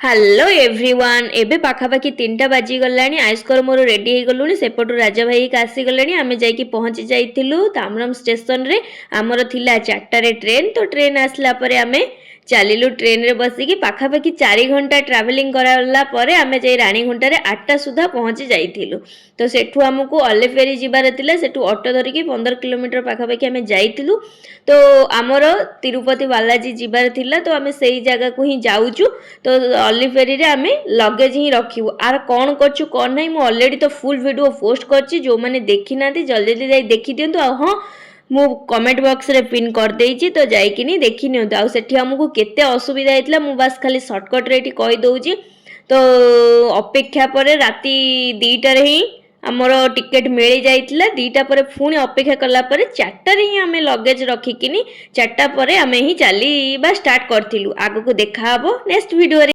Hello everyone एबे पाखापाखि 3टा बाजी गलानी आयुष्कर more ready हो गलुनी सेपटू राजा भाई का आसी गलानी आमे जाइकी पहुंची जाइथिलु तामरम स्टेशन रे हमर थिला 4टा रे ट्रेन तो ट्रेन आसला परे आमे चलिलु ट्रेन रे बसिकी पाखापाखि 4 घंटा ट्रावेलिंग कराला परे आमे जाई रानीघंटा रे 8टा सुधा पहुंची जाइथिलु। तो सेठू हमकु अलेफेरी जिबार थिला सेठू ऑटो धरिकी 15 किलोमीटर पाखापाखि आमे जाइथिलु। तो आमर तिरुपति बालाजी जिबार थिला तो आमे सेही जगह को ही जाउचु। तो अलिफेरी रे आमे लगेज ही रखिबु आर कोन करछु कोन नै मु ऑलरेडी तो फुल वीडियो पोस्ट करछि जो माने देखि नांती जल्दी जल्दी जाई देखि दियंतु। आ हां मु कमेंट बॉक्स रे पिन कर देइछि तो जाई किनी देखि नियंतु। आ सेठी हमकु केते असुविधा हेतला मु बस खाली शॉर्टकट रे एठी कहि दउछि। तो अपेक्षा परे राती 2टा रे ही आमर टिकेट मिली जाइतिला। 2टा परे पुणी अपेक्षा कला परे 4टा रे ही आमे लगेज रखिकिनी 4टा परे आमे ही चलीबा स्टार्ट करथिलु। आगु को देखा हबो नेक्स्ट वीडियो रे।